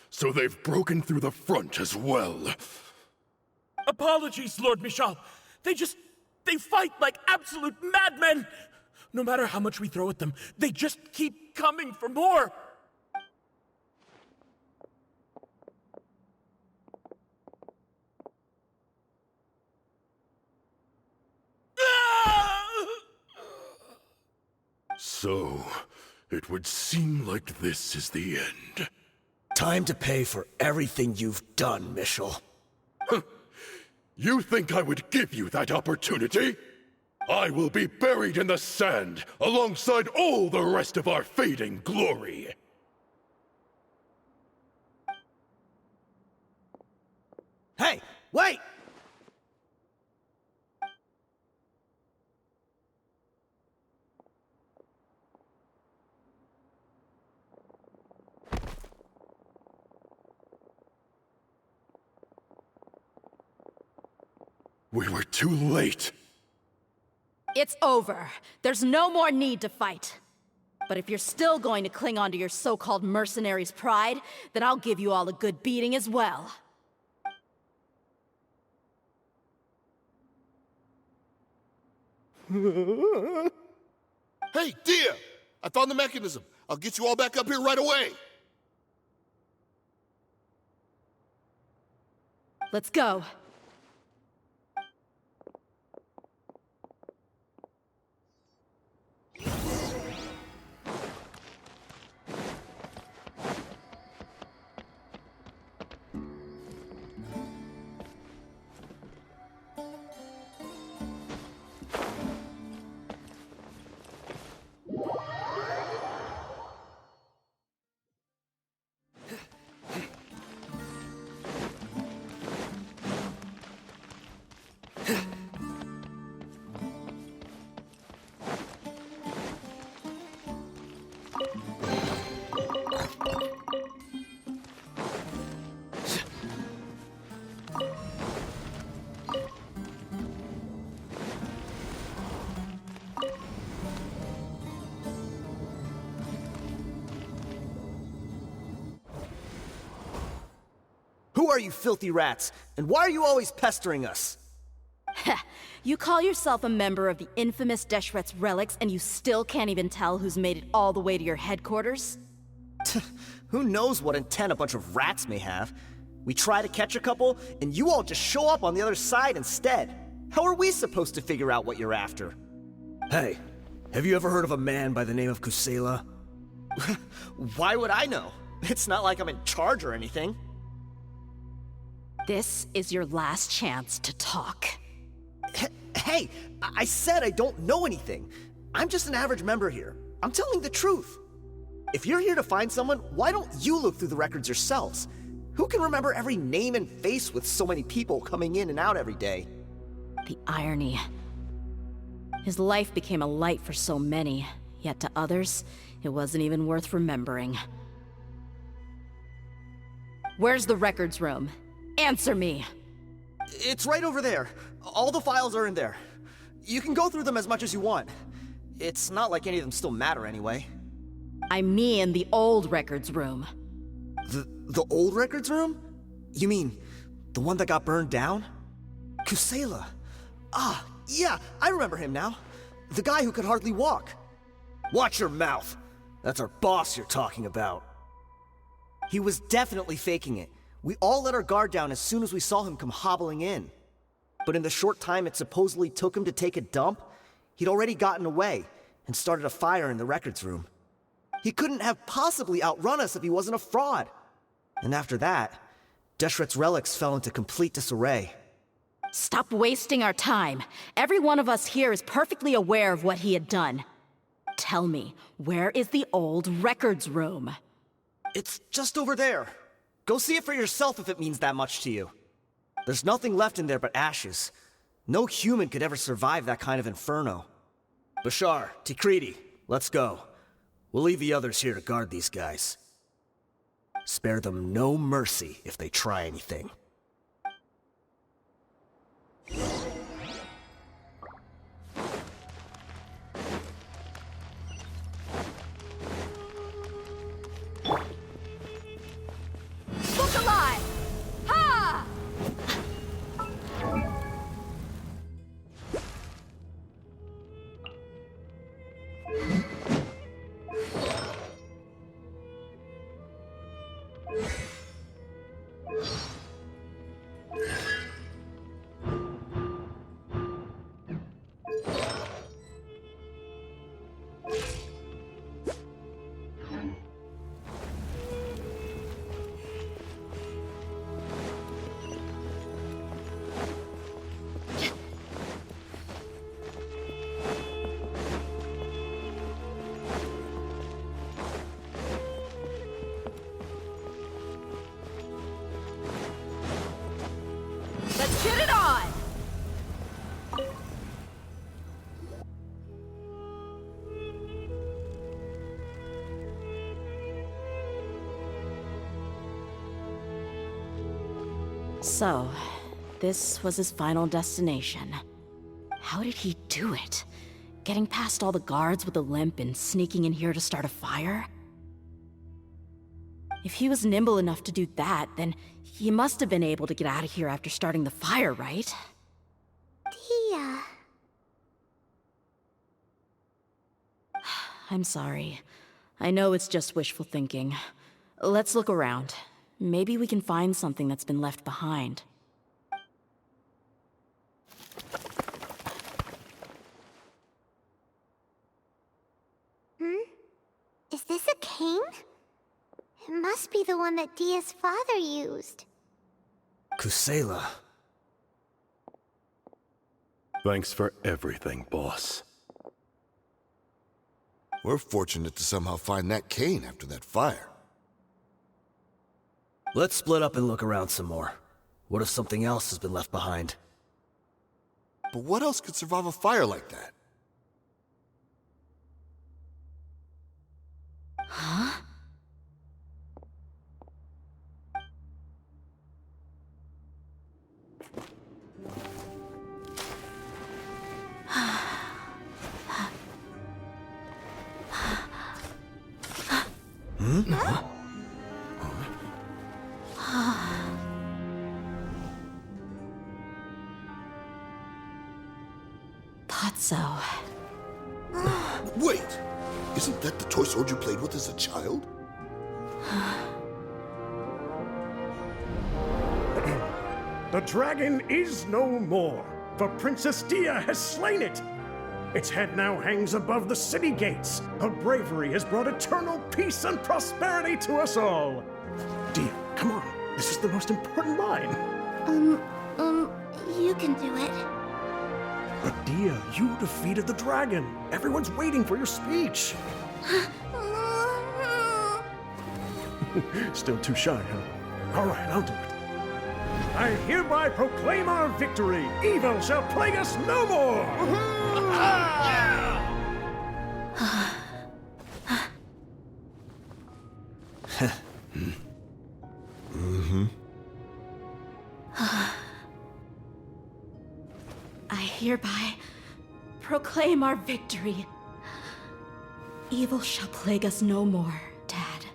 so they've broken through the front as well. Apologies, Lord Michal. They fight like absolute madmen! No matter how much we throw at them, they just keep coming for more! So, it would seem like this is the end. Time to pay for everything you've done, Michel. You think I would give you that opportunity? I will be buried in the sand alongside all the rest of our fading glory. Hey, wait! We were too late. It's over. There's no more need to fight. But if you're still going to cling on to your so-called mercenary's pride, then I'll give you all a good beating as well. Hey, Dehya! I found the mechanism. I'll get you all back up here right away. Let's go. are you filthy rats? And why are you always pestering us? You call yourself a member of the infamous Deshret's relics, and you still can't even tell who's made it all the way to your headquarters? Who knows what intent a bunch of rats may have? We try to catch a couple, and you all just show up on the other side instead. How are we supposed to figure out what you're after? Hey, have you ever heard of a man by the name of Kusela? Why would I know? It's not like I'm in charge or anything. This is your last chance to talk. Hey, I said I don't know anything. I'm just an average member here. I'm telling the truth. If you're here to find someone, why don't you look through the records yourselves? Who can remember every name and face with so many people coming in and out every day? The irony. His life became a light for so many, yet to others, it wasn't even worth remembering. Where's the records room? Answer me! It's right over there. All the files are in there. You can go through them as much as you want. It's not like any of them still matter anyway. I mean the old records room. The old records room? You mean the one that got burned down? Kusela. Ah, yeah, I remember him now. The guy who could hardly walk. Watch your mouth. That's our boss you're talking about. He was definitely faking it. We all let our guard down as soon as we saw him come hobbling in. But in the short time it supposedly took him to take a dump, he'd already gotten away and started a fire in the records room. He couldn't have possibly outrun us if he wasn't a fraud. And after that, Deshret's relics fell into complete disarray. Stop wasting our time. Every one of us here is perfectly aware of what he had done. Tell me, where is the old records room? It's just over there. Go see it for yourself if it means that much to you. There's nothing left in there but ashes. No human could ever survive that kind of inferno. Bashar, Tikriti, let's go. We'll leave the others here to guard these guys. Spare them no mercy if they try anything. Look alive! Ha! Let's get it on! So, this was his final destination. How did he do it? Getting past all the guards with a limp and sneaking in here to start a fire? If he was nimble enough to do that, then he must have been able to get out of here after starting the fire, right? Dehya. I'm sorry. I know it's just wishful thinking. Let's look around. Maybe we can find something that's been left behind. Is this a cane? It must be the one that Dia's father used. Kusela. Thanks for everything, boss. We're fortunate to somehow find that cane after that fire. Let's split up and look around some more. What if something else has been left behind? But what else could survive a fire like that? Huh? thought so. Wait! Isn't that the toy sword you played with as a child? The dragon is no more, for Princess Dehya has slain it. Its head now hangs above the city gates. Her bravery has brought eternal peace and prosperity to us all. Dehya, come on. This is the most important line. You can do it. But Dehya, you defeated the dragon. Everyone's waiting for your speech. Still too shy, huh? All right, I'll do it. I hereby proclaim our victory. Evil shall plague us no more. I hereby proclaim our victory. Evil shall plague us no more, Dad.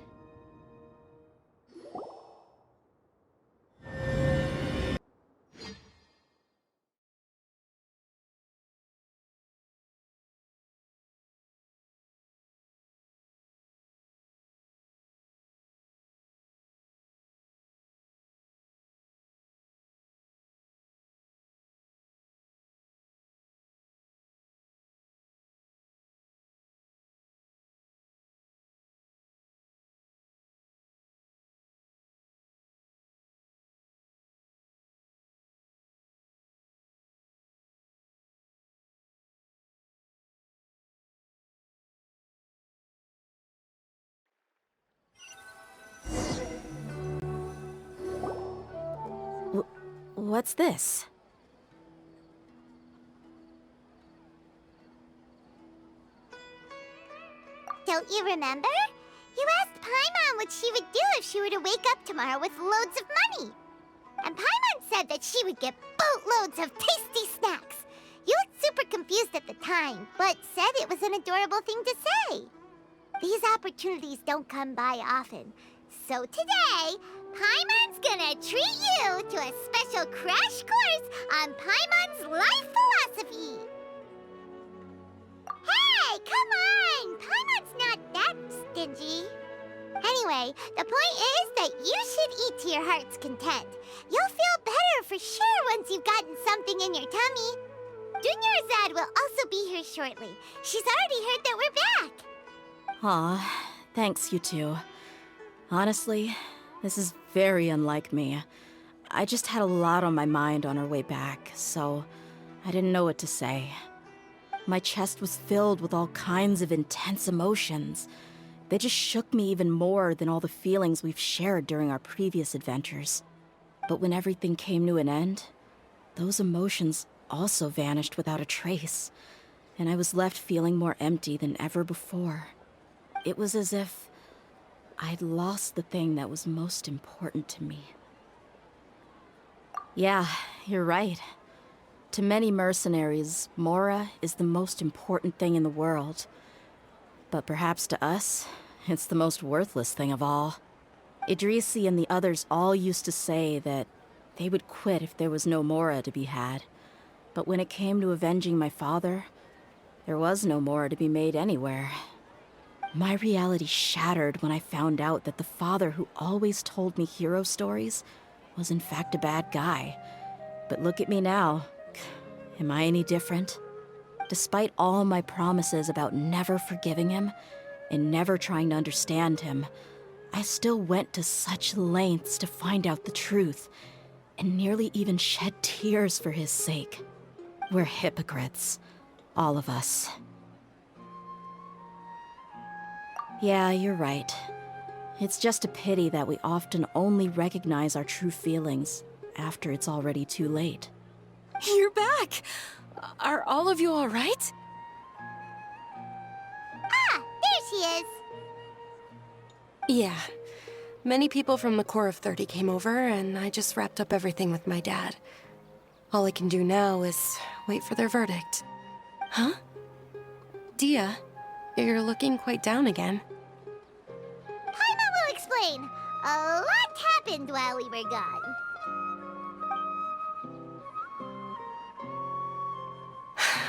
What's this? Don't you remember? You asked Paimon what she would do if she were to wake up tomorrow with loads of money. And Paimon said that she would get boatloads of tasty snacks. You looked super confused at the time, but said it was an adorable thing to say. These opportunities don't come by often. So today, Paimon's gonna treat you to a special crash course on Paimon's life philosophy. Hey, come on! Paimon's not that stingy. Anyway, the point is that you should eat to your heart's content. You'll feel better for sure once you've gotten something in your tummy. Dunyarzad will also be here shortly. She's already heard that we're back. Aw, thanks, you two. Honestly, this is very unlike me. I just had a lot on my mind on our way back, so I didn't know what to say. My chest was filled with all kinds of intense emotions. They just shook me even more than all the feelings we've shared during our previous adventures. But when everything came to an end, those emotions also vanished without a trace, and I was left feeling more empty than ever before. It was as if I'd lost the thing that was most important to me. Yeah, you're right. To many mercenaries, Mora is the most important thing in the world. But perhaps to us, it's the most worthless thing of all. Idrisi and the others all used to say that they would quit if there was no Mora to be had. But when it came to avenging my father, there was no Mora to be made anywhere. My reality shattered when I found out that the father who always told me hero stories was in fact a bad guy. But look at me now. Am I any different? Despite all my promises about never forgiving him and never trying to understand him, I still went to such lengths to find out the truth and nearly even shed tears for his sake. We're hypocrites, all of us. Yeah, you're right. It's just a pity that we often only recognize our true feelings after it's already too late. You're back! Are all of you all right? Ah, there she is. Yeah. Many people from the Corps of 30 came over, and I just wrapped up everything with my dad. All I can do now is wait for their verdict. Huh? Dehya, you're looking quite down again. Paimon will explain. A lot happened while we were gone.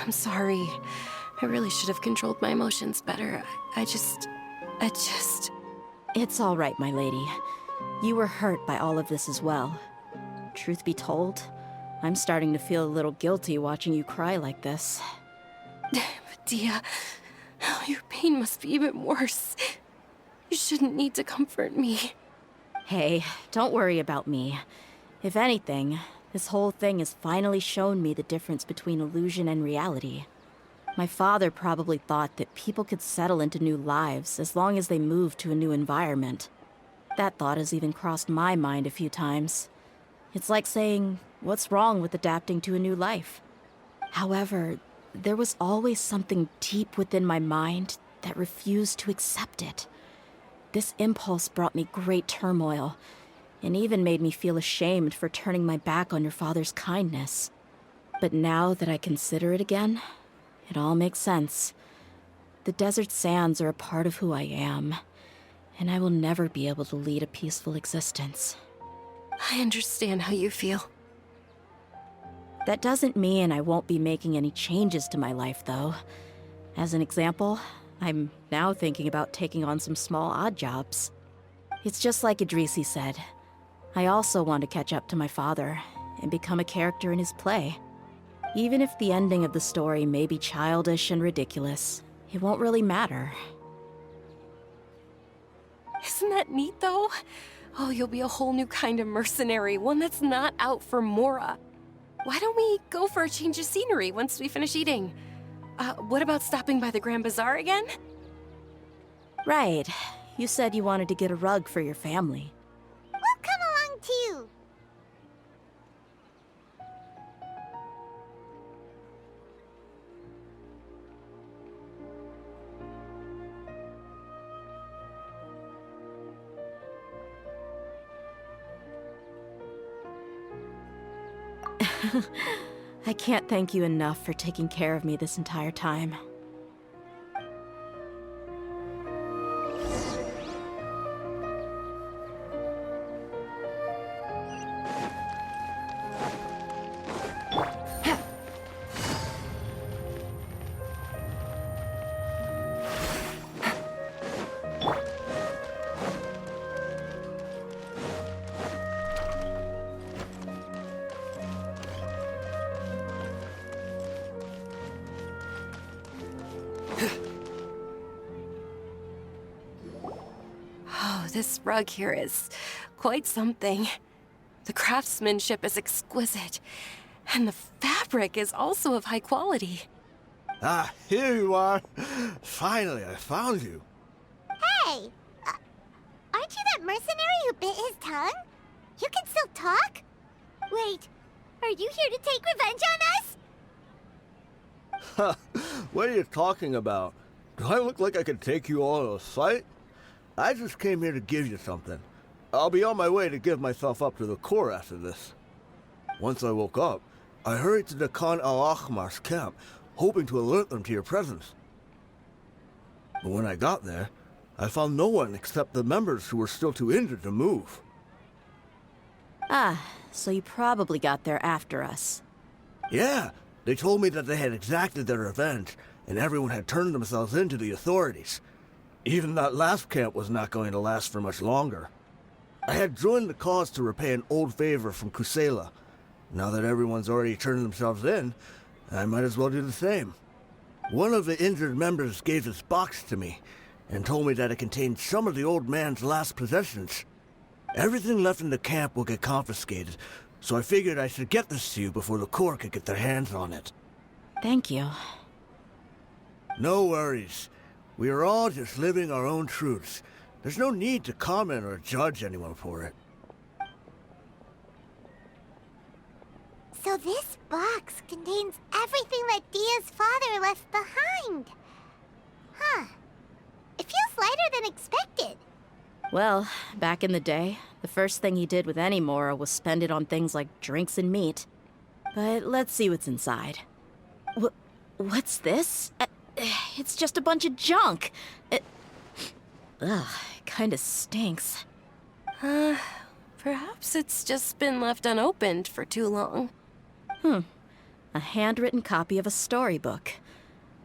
I'm sorry. I really should have controlled my emotions better. I just... It's all right, my lady. You were hurt by all of this as well. Truth be told, I'm starting to feel a little guilty watching you cry like this. But Dehya, your pain must be even worse. You shouldn't need to comfort me. Hey, don't worry about me. If anything, this whole thing has finally shown me the difference between illusion and reality. My father probably thought that people could settle into new lives as long as they moved to a new environment. That thought has even crossed my mind a few times. It's like saying, what's wrong with adapting to a new life? However, there was always something deep within my mind that refused to accept it. This impulse brought me great turmoil, and even made me feel ashamed for turning my back on your father's kindness. But now that I consider it again, it all makes sense. The desert sands are a part of who I am, and I will never be able to lead a peaceful existence. I understand how you feel. That doesn't mean I won't be making any changes to my life, though. As an example, I'm now thinking about taking on some small odd jobs. It's just like Idrisi said. I also want to catch up to my father and become a character in his play. Even if the ending of the story may be childish and ridiculous, it won't really matter. Isn't that neat, though? Oh, you'll be a whole new kind of mercenary, one that's not out for Mora. Why don't we go for a change of scenery once we finish eating? What about stopping by the Grand Bazaar again? Right. You said you wanted to get a rug for your family. We'll come along too. I can't thank you enough for taking care of me this entire time. Oh, this rug here is quite something. The craftsmanship is exquisite, and the fabric is also of high quality. Ah, here you are. Finally, I found you. Hey! Aren't you that mercenary who bit his tongue? You can still talk? Wait, are you here to take revenge on us? What are you talking about? Do I look like I could take you all in a fight? I just came here to give you something. I'll be on my way to give myself up to the Corps after this. Once I woke up, I hurried to the Khan al-Ahmar's camp, hoping to alert them to your presence. But when I got there, I found no one except the members who were still too injured to move. Ah, so you probably got there after us. Yeah, they told me that they had exacted their revenge, and everyone had turned themselves in to the authorities. Even that last camp was not going to last for much longer. I had joined the cause to repay an old favor from Kusela. Now that everyone's already turned themselves in, I might as well do the same. One of the injured members gave this box to me, and told me that it contained some of the old man's last possessions. Everything left in the camp will get confiscated, so I figured I should get this to you before the Corps could get their hands on it. Thank you. No worries. We are all just living our own truths. There's no need to comment or judge anyone for it. So this box contains everything that Dehya's father left behind. Huh. It feels lighter than expected. Well, back in the day, the first thing he did with any Mora was spend it on things like drinks and meat. But let's see what's inside. What's this? It's just a bunch of junk. Ugh, it kinda stinks. Perhaps it's just been left unopened for too long. A handwritten copy of a storybook.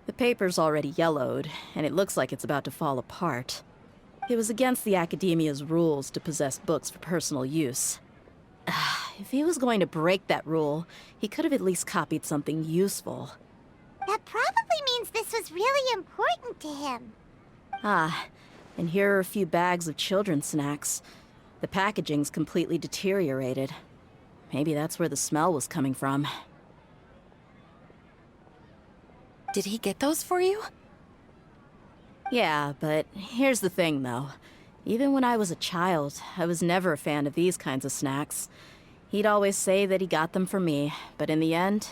The paper's already yellowed, and it looks like it's about to fall apart. It was against the Academia's rules to possess books for personal use. If he was going to break that rule, he could have at least copied something useful. That probably means this was really important to him. Ah, and here are a few bags of children's snacks. The packaging's completely deteriorated. Maybe that's where the smell was coming from. Did he get those for you? Yeah, but here's the thing, though. Even when I was a child, I was never a fan of these kinds of snacks. He'd always say that he got them for me, but in the end,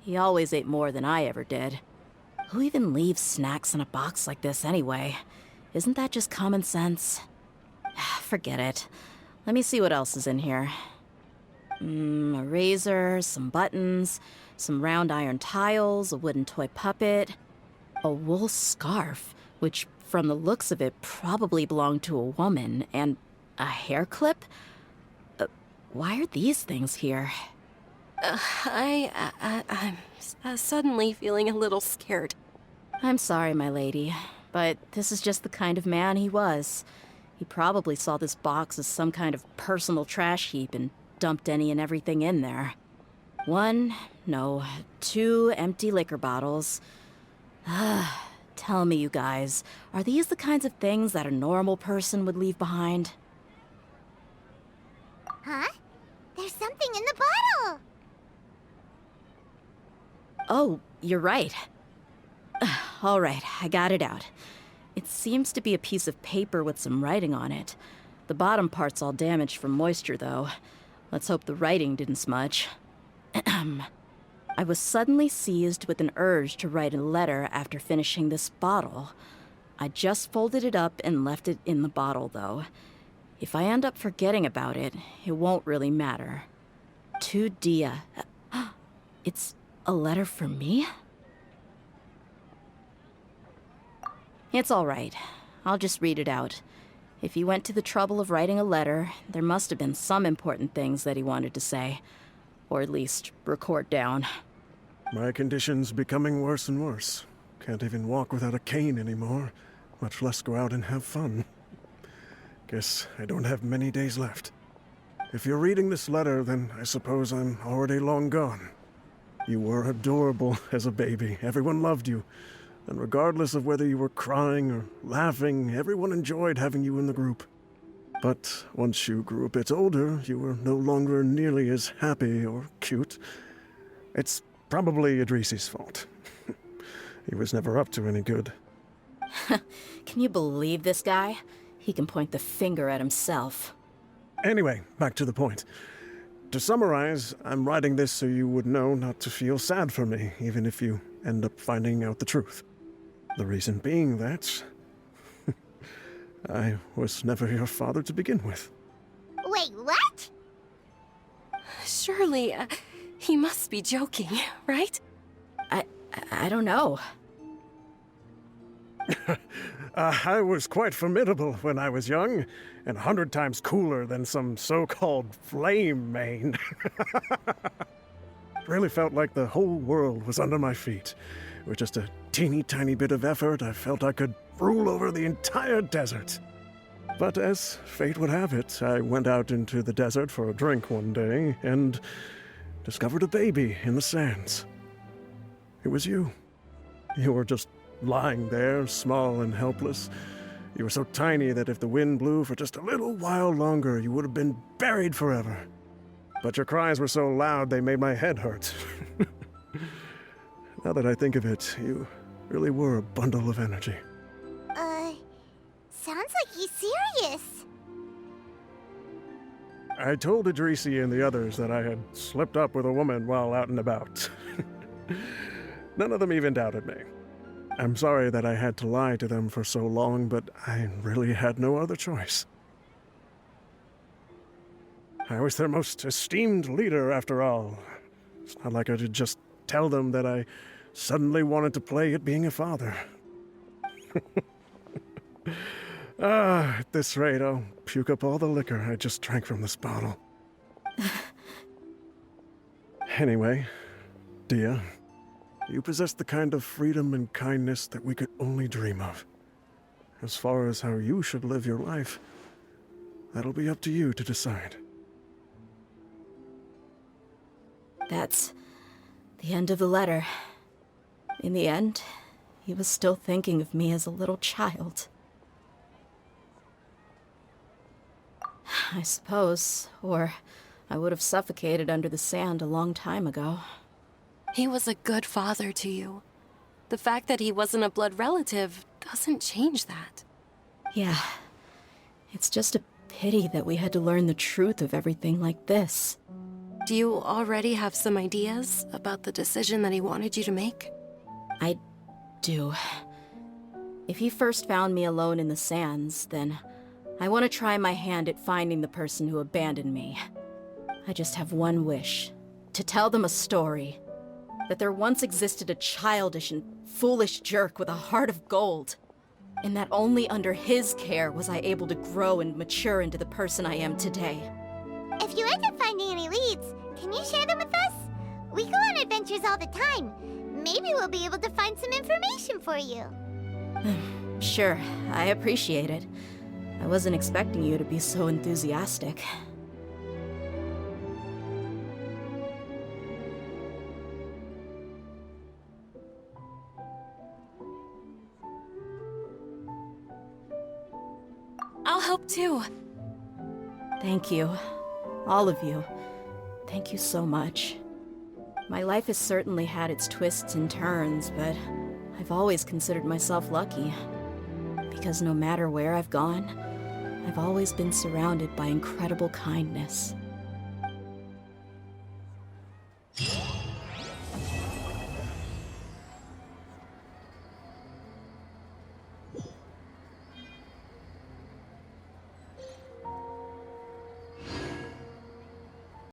he always ate more than I ever did. Who even leaves snacks in a box like this anyway? Isn't that just common sense? Forget it. Let me see what else is in here. A razor, some buttons, some round iron tiles, a wooden toy puppet, a wool scarf, which from the looks of it probably belonged to a woman, and a hair clip? Why are these things here? I'm suddenly feeling a little scared. I'm sorry, my lady, but this is just the kind of man he was. He probably saw this box as some kind of personal trash heap and dumped any and everything in there. 2 empty liquor bottles. Tell me, you guys, are these the kinds of things that a normal person would leave behind? Huh? There's something in the bottle! Oh, you're right. All right, I got it out. It seems to be a piece of paper with some writing on it. The bottom part's all damaged from moisture, though. Let's hope the writing didn't smudge. I was suddenly seized with an urge to write a letter after finishing this bottle. I just folded it up and left it in the bottle, though. If I end up forgetting about it, it won't really matter. To Dehya. It's a letter for me? It's all right. I'll just read it out. If he went to the trouble of writing a letter, there must have been some important things that he wanted to say. Or at least record down. My condition's becoming worse and worse. Can't even walk without a cane anymore, much less go out and have fun. Guess I don't have many days left. If you're reading this letter, then I suppose I'm already long gone. You were adorable as a baby. Everyone loved you. And regardless of whether you were crying or laughing, everyone enjoyed having you in the group. But once you grew a bit older, you were no longer nearly as happy or cute. It's probably Idrisi's fault. He was never up to any good. Can you believe this guy? He can point the finger at himself. Anyway, back to the point. To summarize, I'm writing this so you would know not to feel sad for me, even if you end up finding out the truth. The reason being that I was never your father to begin with. Wait, what? Surely, he must be joking, right? I don't know. I was quite formidable when I was young, and 100 times cooler than some so-called flame main. Really felt like the whole world was under my feet. With just a teeny tiny bit of effort, I felt I could rule over the entire desert. But as fate would have it, I went out into the desert for a drink one day and discovered a baby in the sands. It was you. You were just lying there, small and helpless. You were so tiny that if the wind blew for just a little while longer, you would have been buried forever. But your cries were so loud they made my head hurt. Now that I think of it, you really were a bundle of energy. Sounds like he's serious. I told Idrisi and the others that I had slipped up with a woman while out and about. None of them even doubted me. I'm sorry that I had to lie to them for so long, but I really had no other choice. I was their most esteemed leader, after all. It's not like I could just tell them that I suddenly wanted to play at being a father. At this rate, I'll puke up all the liquor I just drank from this bottle. Anyway, Dia, you possess the kind of freedom and kindness that we could only dream of. As far as how you should live your life, that'll be up to you to decide. That's the end of the letter. In the end, he was still thinking of me as a little child. I suppose, or I would have suffocated under the sand a long time ago. He was a good father to you. The fact that he wasn't a blood relative doesn't change that. Yeah, it's just a pity that we had to learn the truth of everything like this. Do you already have some ideas about the decision that he wanted you to make? I do. If he first found me alone in the sands, then I want to try my hand at finding the person who abandoned me. I just have one wish. To tell them a story. That there once existed a childish and foolish jerk with a heart of gold. And that only under his care was I able to grow and mature into the person I am today. If you end up finding any leads, can you share them with us? We go on adventures all the time. Maybe we'll be able to find some information for you. Sure, I appreciate it. I wasn't expecting you to be so enthusiastic. I'll help too. Thank you. All of you. Thank you so much. My life has certainly had its twists and turns, but I've always considered myself lucky. Because no matter where I've gone, I've always been surrounded by incredible kindness.